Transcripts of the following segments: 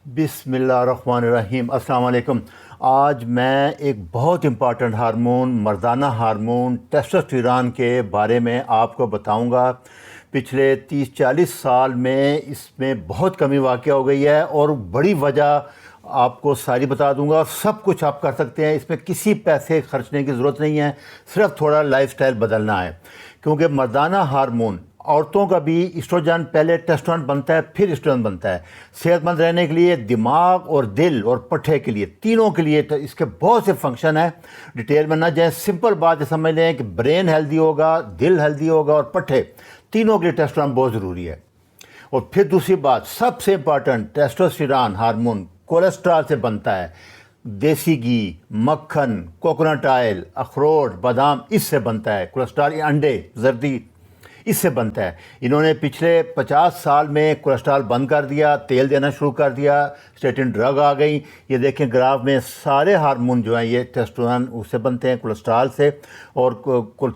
بسم اللہ الرحمن الرحیم۔ السلام علیکم۔ آج میں ایک بہت امپارٹنٹ ہارمون، مردانہ ہارمون ٹیسٹوسٹیرون کے بارے میں آپ کو بتاؤں گا۔ پچھلے 30-40 سال میں اس میں بہت کمی واقع ہو گئی ہے اور بڑی وجہ آپ کو ساری بتا دوں گا۔ سب کچھ آپ کر سکتے ہیں، اس میں کسی پیسے خرچنے کی ضرورت نہیں ہے، صرف تھوڑا لائف سٹائل بدلنا ہے، کیونکہ مردانہ ہارمون عورتوں کا بھی ایسٹروجن پہلے ٹیسٹوسٹیرون بنتا ہے پھر ایسٹروجن بنتا ہے۔ صحت مند رہنے کے لیے، دماغ اور دل اور پٹھے کے لیے، تینوں کے لیے اس کے بہت سے فنکشن ہیں۔ ڈیٹیل میں نہ جائیں، سمپل بات یہ سمجھ لیں کہ برین ہیلدی ہوگا، دل ہیلدی ہوگا اور پٹھے تینوں کے لیے ٹیسٹوسٹیرون بہت ضروری ہے۔ اور پھر دوسری بات سب سے امپارٹنٹ، ٹیسٹوسٹیرون ہارمون کولیسٹرول سے بنتا ہے۔ دیسی گھی، مکھن، کوکونٹ آئل، اخروٹ، بادام، اس سے بنتا ہے کولیسٹرول۔ انڈے، زردی، اس سے بنتا ہے۔ انہوں نے پچھلے 50 سال میں کولیسٹرول بند کر دیا، تیل دینا شروع کر دیا، اسٹیٹن ڈرگ آ گئی۔ یہ دیکھیں گراف میں سارے ہارمون جو ہیں یہ ٹیسٹوسٹیرون اس سے بنتے ہیں، کولیسٹرول سے۔ اور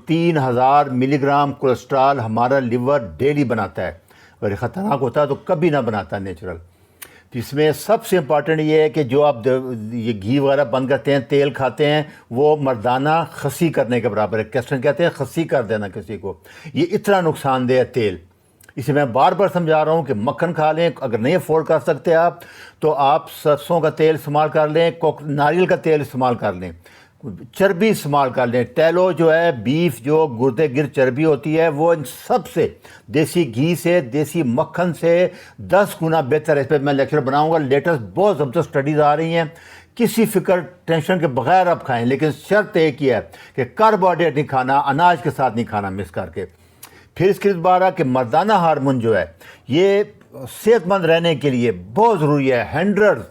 3000 ملی گرام کولیسٹرول ہمارا لیور ڈیلی بناتا ہے، اگر خطرناک ہوتا ہے تو کبھی نہ بناتا نیچرل۔ اس میں سب سے امپارٹنٹ یہ ہے کہ جو آپ یہ گھی وغیرہ بند کرتے ہیں، تیل کھاتے ہیں، وہ مردانہ خسی کرنے کے برابر ہے۔ کیسٹرن کہتے ہیں خسی کر دینا کسی کو، یہ اتنا نقصان دہ ہے تیل۔ اسے میں بار بار سمجھا رہا ہوں کہ مکھن کھا لیں، اگر نہیں افورڈ کر سکتے آپ تو آپ سرسوں کا تیل استعمال کر لیں، ناریل کا تیل استعمال کر لیں، چربی استعمال کر لیں۔ ٹیلو جو ہے، بیف جو گردے گر چربی ہوتی ہے، وہ ان سب سے، دیسی گھی سے، دیسی مکھن سے 10 گنا بہتر ہے۔ اس پہ میں لیکچر بناؤں گا، لیٹسٹ بہت زبردست اسٹڈیز آ رہی ہیں۔ کسی فکر ٹینشن کے بغیر آپ کھائیں، لیکن شرط ایک ہی ہے کہ کاربوہائیڈریٹ نہیں کھانا، اناج کے ساتھ نہیں کھانا مکس کر کے۔ پھر اس کے دوبارہ کہ مردانہ ہارمون جو ہے یہ صحت مند رہنے کے لیے بہت ضروری ہے۔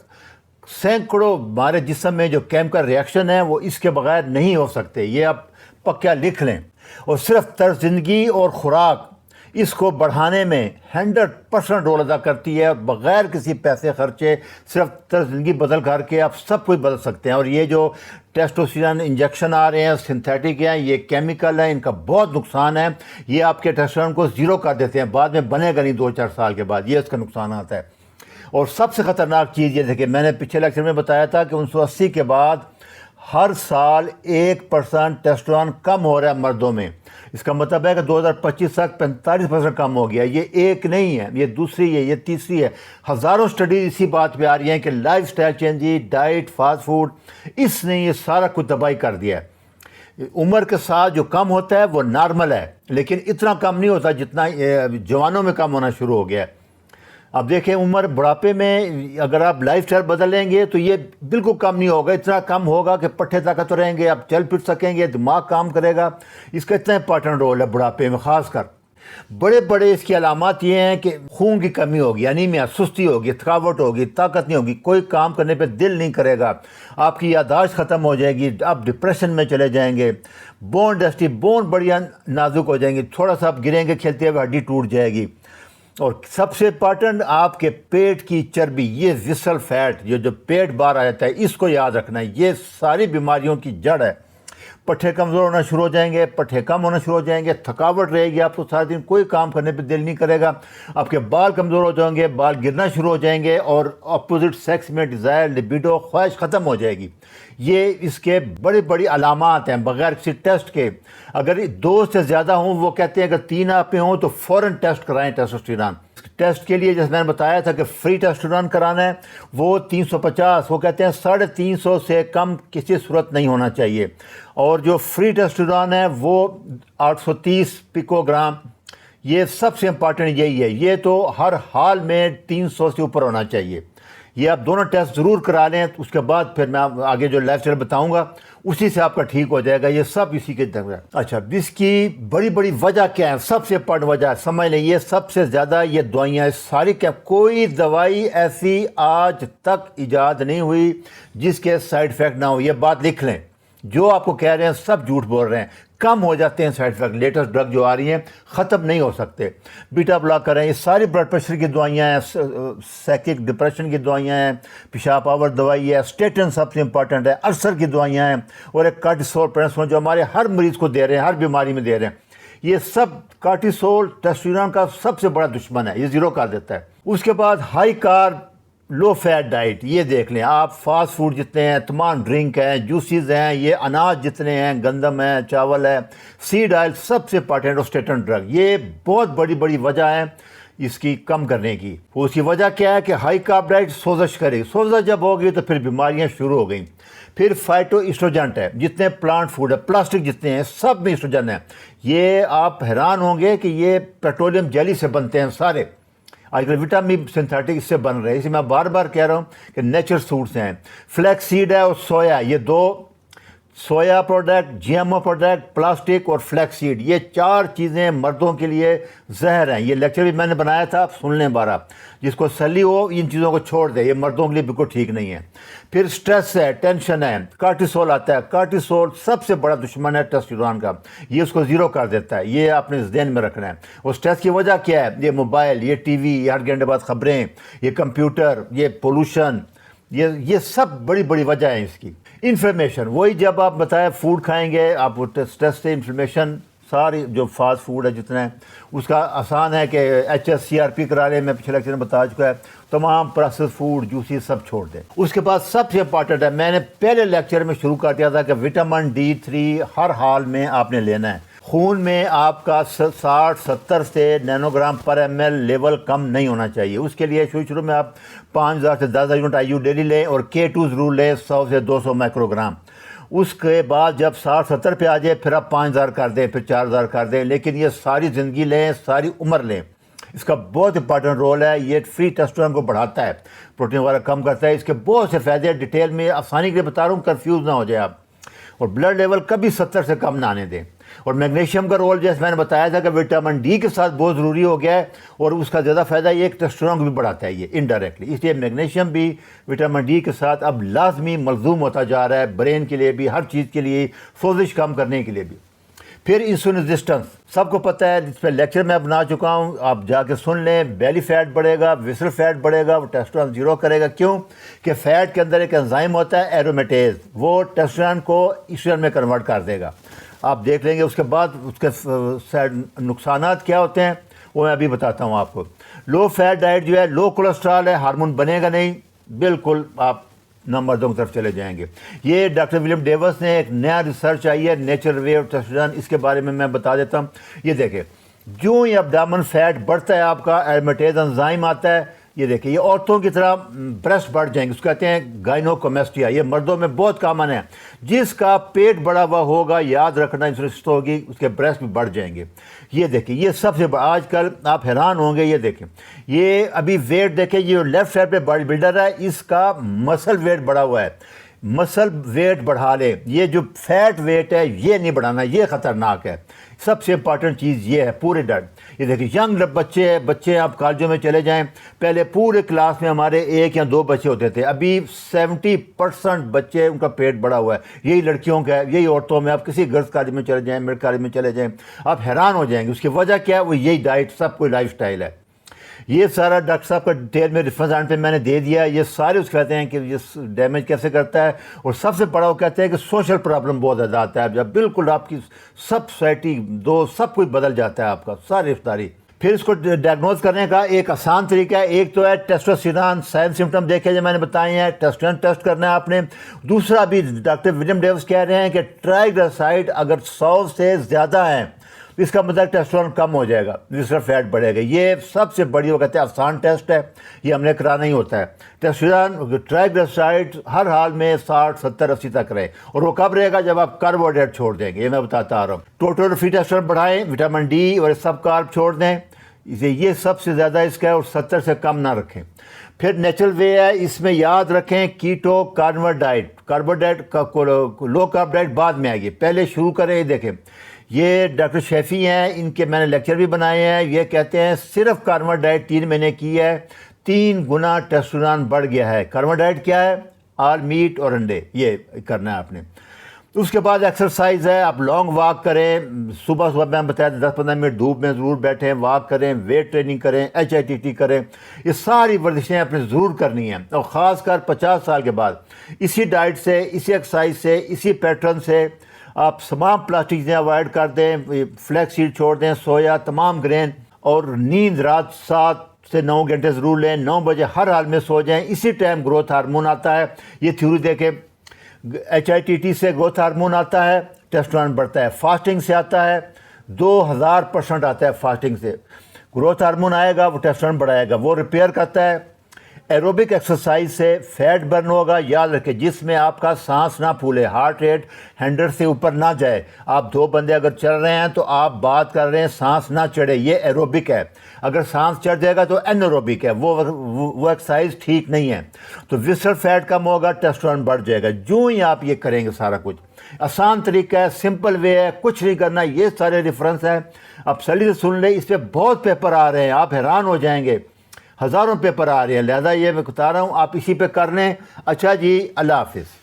سینکڑوں ہمارے جسم میں جو کیمیکل ریئیکشن ہیں وہ اس کے بغیر نہیں ہو سکتے، یہ آپ پکا لکھ لیں۔ اور صرف طرز زندگی اور خوراک اس کو بڑھانے میں 100% رول ادا کرتی ہے، بغیر کسی پیسے خرچے صرف طرز زندگی بدل کر کے آپ سب کچھ بدل سکتے ہیں۔ اور یہ جو ٹیسٹوسٹیرون انجیکشن آ رہے ہیں، سنتھیٹک ہیں، یہ کیمیکل ہیں، ان کا بہت نقصان ہے۔ یہ آپ کے ٹیسٹوسٹیرون کو زیرو کر دیتے ہیں، بعد میں بنے گا نہیں 2-4 سال کے بعد، یہ اس کا نقصانات ہے۔ اور سب سے خطرناک چیز یہ دیکھیں، میں نے پچھلے لیکچر میں بتایا تھا کہ 1980 کے بعد ہر سال 1% ٹیسٹوسٹیرون کم ہو رہا ہے مردوں میں۔ اس کا مطلب ہے کہ 2025 تک 45% کم ہو گیا۔ یہ ایک نہیں ہے، یہ دوسری ہے، یہ تیسری ہے۔ ہزاروں اسٹڈیز اسی بات پہ آ رہی ہیں کہ lifestyle changes, diet, fast food, اس نے یہ سارا کچھ تباہی کر دیا ہے۔ عمر کے ساتھ جو کم ہوتا ہے وہ نارمل ہے، لیکن اتنا کم نہیں ہوتا جتنا جوانوں میں کم ہونا شروع ہو گیا ہے۔ اب دیکھیں عمر بڑھاپے میں اگر آپ لائف سٹائل بدل لیں گے تو یہ بالکل کم نہیں ہوگا، اتنا کم ہوگا کہ پٹھے طاقتور رہیں گے، آپ چل پھر سکیں گے، دماغ کام کرے گا۔ اس کا اتنا امپارٹنٹ رول ہے بڑھاپے میں خاص کر۔ بڑے اس کی علامات یہ ہیں کہ خون کی کمی ہوگی، انیمیا، سستی ہوگی، تھکاوٹ ہوگی، طاقت نہیں ہوگی، کوئی کام کرنے پہ دل نہیں کرے گا، آپ کی یادداشت ختم ہو جائے گی، آپ ڈپریشن میں چلے جائیں گے، بون ڈسٹی، بون بڑی نازک ہو جائیں گی، تھوڑا سا آپ گریں گے کھیلتے ہوئے ہڈی ٹوٹ جائے گی۔ اور سب سے امپارٹنٹ آپ کے پیٹ کی چربی، یہ وسل فیٹ، جو پیٹ باہر آ جاتا ہے، اس کو یاد رکھنا ہے، یہ ساری بیماریوں کی جڑ ہے۔ پٹھے کمزور ہونا شروع ہو جائیں گے، پٹھے کم ہونا شروع ہو جائیں گے، تھکاوٹ رہے گی، آپ کو سارا دن کوئی کام کرنے پہ دل نہیں کرے گا، آپ کے بال کمزور ہو جائیں گے، بال گرنا شروع ہو جائیں گے، اور اپوزٹ سیکس میں ڈیزائر، لبیڈو، خواہش ختم ہو جائے گی۔ یہ اس کے بڑی علامات ہیں بغیر کسی ٹیسٹ کے۔ اگر 2 سے زیادہ ہوں، وہ کہتے ہیں اگر 3 آپ میں ہوں تو فوراً ٹیسٹ کرائیں ٹیسٹوسٹیرون۔ ٹیسٹ کے لیے جیسے میں نے بتایا تھا کہ فری ٹیسٹوسٹیرون کرانا ہے، وہ 350، وہ کہتے ہیں 350 سے کم کسی صورت نہیں ہونا چاہیے۔ اور جو فری ٹیسٹوسٹیرون ہے وہ 830 پیکو گرام، یہ سب سے امپارٹنٹ یہی ہے، یہ تو ہر حال میں 300 سے اوپر ہونا چاہیے۔ یہ آپ دونوں ٹیسٹ ضرور کرا لیں، اس کے بعد پھر میں آگے جو لائف سٹائل بتاؤں گا اسی سے آپ کا ٹھیک ہو جائے گا، یہ سب اسی کے در ہے۔ اچھا، اس کی بڑی وجہ کیا ہے؟ سب سے امپارٹنٹ وجہ ہے، سمجھ لیں، یہ سب سے زیادہ یہ دوائیاں ساری، کیا کوئی دوائی ایسی آج تک ایجاد نہیں ہوئی جس کے سائیڈ افیکٹ نہ ہو، یہ بات لکھ لیں۔ جو آپ کو کہہ رہے ہیں سب جھوٹ بول رہے ہیں، کم ہو جاتے ہیں سائیڈ افیکٹ۔ لیٹسٹ ڈرگ جو آ رہی ہیں ختم نہیں ہو سکتے، بیٹا بلاکر ہیں، یہ ساری بلڈ پریشر کی دوائیاں ہیں، سائیکک ڈپریشن کی دوائیاں ہیں، پیشاب آور دوائی ہے، اسٹیٹن سب سے امپارٹنٹ ہے، السر کی دوائیاں ہیں، اور ایک کارٹیسول پرنسول جو ہمارے ہر مریض کو دے رہے ہیں، ہر بیماری میں دے رہے ہیں۔ یہ سب کارٹیسول ٹیسٹوسٹیرون کا سب سے بڑا دشمن ہے، یہ زیرو کر دیتا ہے۔ اس کے بعد high carb low fat diet یہ دیکھ لیں آپ، فاسٹ فوڈ جتنے ہیں، تمام ڈرنک ہیں، جوسیز ہیں، یہ اناج جتنے ہیں، گندم ہے، چاول ہے، سیڈ آئل سب سے امپارٹنٹ اور اسٹیٹن ڈرگ، یہ بہت بڑی بڑی وجہ ہے اس کی کم کرنے کی۔ اس کی وجہ کیا ہے کہ ہائی کارب ڈائٹ سوزش کرے گی، سوزش جب ہوگی تو پھر بیماریاں شروع ہو گئیں۔ پھر فائٹو ایسٹروجنٹ ہے، جتنے پلانٹ فوڈ ہے، پلاسٹک جتنے ہیں سب میں ایسٹروجن ہے۔ یہ آپ حیران ہوں گے کہ یہ پیٹرولیم جیلی سے بنتے ہیں سارے، آج کل وٹامن سنتھیٹک اس سے بن رہے ہیں، اسے میں بار بار کہہ رہا ہوں کہ نیچرل سوٹس ہیں۔ فلیکس سیڈ ہے اور سویا، یہ دو soya product, G M O product, plastic اور فلیکس سیڈ، یہ چار چیزیں مردوں کے لیے زہر ہیں۔ یہ لیکچر بھی میں نے بنایا تھا، آپ سن لیں بارہ، جس کو سلی ہو ان چیزوں کو چھوڑ دے، یہ مردوں کے لیے بالکل ٹھیک نہیں ہے۔ پھر سٹریس ہے، ٹینشن ہے، کارٹیسول آتا ہے، کارٹیسول سب سے بڑا دشمن ہے ٹیسٹوسٹیرون کا، یہ اس کو زیرو کر دیتا ہے، یہ آپ نے ذہن میں رکھنا ہے۔ اور سٹریس کی وجہ کیا ہے؟ یہ موبائل، یہ ٹی وی، یہ 8 گھنٹے بعد خبریں، یہ کمپیوٹر، یہ پولوشن، یہ سب بڑی بڑی وجہ ہیں اس کی۔ انفلیمیشن، وہی جب آپ بتائیں فوڈ کھائیں گے آپ سٹریس سے انفلیمیشن، ساری جو فاسٹ فوڈ ہے جتنا ہے اس کا آسان ہے کہ H S C R P کرا لیں، میں پچھلے لیکچر میں بتا چکا ہے، تمام پروسیس فوڈ جوسی سب چھوڑ دیں۔ اس کے بعد سب سے امپارٹنٹ ہے، میں نے پہلے لیکچر میں شروع کر دیا تھا کہ وٹامن D3 ہر حال میں آپ نے لینا ہے۔ خون میں آپ کا 60-70 سے نینو گرام پر ایم ایل لیول کم نہیں ہونا چاہیے۔ اس کے لیے شروع میں آپ 5000 سے 10,000 یونٹ آئی یو ڈیلی لیں اور K2 ضرور لیں 100 سے 200 مائکرو گرام۔ اس کے بعد جب 60-70 پہ آ جائے پھر آپ 5000 کر دیں، پھر 4000 کر دیں، لیکن یہ ساری زندگی لیں، ساری عمر لیں۔ اس کا بہت امپارٹنٹ رول ہے، یہ فری ٹیسٹوسٹیرون کو بڑھاتا ہے، پروٹین وغیرہ کم کرتا ہے، اس کے بہت سے فائدے ڈیٹیل میں آسانی کے لیے بتا رہا ہوں، کنفیوز نہ ہو جائے آپ۔ اور بلڈ لیول کبھی 70 سے کم نہ آنے دیں۔ اور میگنیشیم کا رول جیسے میں نے بتایا تھا کہ وٹامن ڈی کے ساتھ بہت ضروری ہو گیا ہے، اور اس کا زیادہ فائدہ یہ ایک ٹیسٹوسٹیرون کو بھی بڑھاتا ہے یہ انڈائریکٹلی، اس لیے میگنیشیم بھی وٹامن ڈی کے ساتھ اب لازمی ملزوم ہوتا جا رہا ہے، برین کے لیے بھی، ہر چیز کے لیے، سوزش کم کرنے کے لیے بھی۔ پھر انسولین ریزسٹنس سب کو پتہ ہے، جس پہ لیکچر میں بنا چکا ہوں، آپ جا کے سن لیں۔ بیلی فیٹ بڑھے گا، ویسرل فیٹ بڑھے گا، وہ ٹیسٹوسٹیرون زیرو کرے گا۔ کیوں کہ فیٹ کے اندر ایک انزائم ہوتا ہے ایرومیٹیز، وہ ٹیسٹوسٹیرون کو ایسٹروجن میں کنورٹ کر دے گا۔ آپ دیکھ لیں گے اس کے بعد اس کے نقصانات کیا ہوتے ہیں وہ میں ابھی بتاتا ہوں آپ کو۔ لو فیٹ ڈائٹ جو ہے، لو کولیسٹرول ہے، ہارمون بنے گا نہیں، بالکل آپ نمبر 2 کی طرف چلے جائیں گے۔ یہ ڈاکٹر ولیم ڈیوس نے ایک نیا ریسرچ آئی ہے، نیچر وے آف ٹیسٹوسٹیرون، اس کے بارے میں بتا دیتا ہوں۔ یہ دیکھیں، جو ہی ابڈامن فیٹ بڑھتا ہے آپ کا ایرومیٹیز انزائم آتا ہے، یہ دیکھیں یہ عورتوں کی طرح بریسٹ بڑھ جائیں گے، اس کو کہتے ہیں گائنوکومیسٹیا، یہ مردوں میں بہت کامن ہے۔ جس کا پیٹ بڑا ہوا ہوگا، یاد رکھنا انسولین ہوگی، اس کے بریسٹ بھی بڑھ جائیں گے۔ یہ دیکھیں یہ سب سے بڑا، آج کل آپ حیران ہوں گے، یہ دیکھیں یہ ابھی ویٹ دیکھیں، یہ لیفٹ سائڈ پہ باڈی بلڈر ہے، اس کا مسل ویٹ بڑھا ہوا ہے، مسل ویٹ بڑھا لے، یہ جو فیٹ ویٹ ہے یہ نہیں بڑھانا، یہ خطرناک ہے۔ سب سے امپارٹنٹ چیز یہ ہے پورے ڈائٹ۔ یہ دیکھیں ینگ بچے آپ کالجوں میں چلے جائیں، پہلے پورے کلاس میں ہمارے 1 یا 2 بچے ہوتے تھے، ابھی 70% بچے ان کا پیٹ بڑا ہوا ہے۔ یہی لڑکیوں کا ہے، یہی عورتوں میں، آپ کسی گرلس کالج میں چلے جائیں، میڈیکل کالج میں چلے جائیں، آپ حیران ہو جائیں گے۔ اس کی وجہ کیا ہے؟ وہ یہی ڈائٹ، سب کوئی لائف سٹائل ہے۔ یہ سارا ڈاکٹر صاحب کا ڈیٹیل میں ریفرنس پہ میں نے دے دیا، یہ سارے اس کہتے ہیں کہ یہ ڈیمیج کیسے کرتا ہے، اور سب سے بڑا وہ کہتے ہیں کہ سوشل پرابلم بہت زیادہ آتا ہے، جب بالکل آپ کی سب سوسائٹی سب کچھ بدل جاتا ہے آپ کا، ساری رفتاری۔ پھر اس کو ڈائگنوز کرنے کا ایک آسان طریقہ ہے، ایک تو ہے ٹیسٹوسٹیرون، سائن سمٹم دیکھے جو میں نے بتائے ہیں، ٹیسٹوسٹیرون ٹیسٹ کرنا ہے آپ نے۔ دوسرا بھی ڈاکٹر ولیم ڈیوس کہہ رہے ہیں کہ ٹرائیگلیسرائڈ اگر 100 سے زیادہ ہیں، اس کا مطلب ٹیسٹوسٹیرون کم ہو جائے گا، ویسرل فیٹ بڑھے گا۔ یہ سب سے بڑی وہ کہتے ہیں آسان ٹیسٹ ہے، یہ ہم نے کرانا ہی ہوتا ہے۔ ٹیسٹوسٹیرون ٹرائیگلیسرائڈ ہر حال میں 60 70 80 تک رہے، اور وہ کب رہے گا؟ جب آپ کاربوہائیڈریٹ چھوڑ دیں گے، یہ میں بتاتا آ رہا ہوں۔ ٹوٹل فری ٹیسٹوسٹیرون بڑھائیں، وٹامن ڈی اور سب کارب چھوڑ دیں، اسے یہ سب سے زیادہ اس کا ہے، اور 70 سے کم نہ رکھیں۔ پھر نیچرل وے ہے، اس میں یاد رکھیں کیٹو کارنیور ڈائٹ، کاربوہائیڈریٹ لو کارب ڈائٹ بعد میں آئے گی، پہلے شروع کریں۔ یہ دیکھیں یہ ڈاکٹر شیفی ہیں، ان کے میں نے لیکچر بھی بنائے ہیں، یہ کہتے ہیں صرف کارنیور ڈائٹ 3 مہینے کی ہے، 3 گنا ٹیسٹوسٹیرون بڑھ گیا ہے۔ کارنیور ڈائٹ کیا ہے؟ آل میٹ اور انڈے، یہ کرنا ہے آپ نے۔ اس کے بعد ایکسرسائز ہے، آپ لانگ واک کریں، صبح میں بتایا 10-15 منٹ دھوپ میں ضرور بیٹھیں، واک کریں، ویٹ ٹریننگ کریں، HIIT کریں، یہ ساری ورزشیں آپ نے ضرور کرنی ہیں، اور خاص کر 50 سال کے بعد اسی ڈائٹ سے، اسی ایکسرسائز سے، اسی پیٹرن سے آپ تمام پلاسٹک چیزیں اوائڈ کر دیں، فلیکس سیڈ چھوڑ دیں، سویا، تمام گرین، اور نیند رات 7 سے 9 گھنٹے ضرور لیں، 9 بجے ہر حال میں سو جائیں، اسی ٹائم گروتھ ہارمون آتا ہے. یہ تھیوری دیکھیں، HITT سے گروتھ ہارمون آتا ہے، ٹیسٹوسٹیرون بڑھتا ہے. فاسٹنگ سے آتا ہے، 2000% آتا ہے فاسٹنگ سے. گروتھ ہارمون آئے گا، وہ ٹیسٹوسٹیرون بڑھائے گا، وہ ریپیئر کرتا ہے. ایروبک ایکسرسائز سے فیٹ برن ہوگا. یاد رکھیں، جس میں آپ کا سانس نہ پھولے، ہارٹ ریٹ 100 سے اوپر نہ جائے. آپ 2 بندے اگر چل رہے ہیں تو آپ بات کر رہے ہیں، سانس نہ چڑھے، یہ ایروبک ہے. اگر سانس چڑھ جائے گا تو انیروبک ہے، وہ ایکسرسائز ٹھیک نہیں ہے. تو وسرل فیٹ کم ہوگا، ٹیسٹوسٹیرون بڑھ جائے گا. جو ہی آپ یہ کریں گے، سارا کچھ آسان طریقہ ہے، سمپل وے ہے، کچھ نہیں کرنا. یہ سارے ریفرنس ہیں، آپ سلی سے سن لیں. اس پہ بہت پیپر آ رہے ہیں، آپ حیران ہو جائیں گے، ہزاروں پیپر آ رہے ہیں. لہذا یہ میں بتا رہا ہوں، آپ اسی پہ کر لیں. اچھا جی، اللہ حافظ.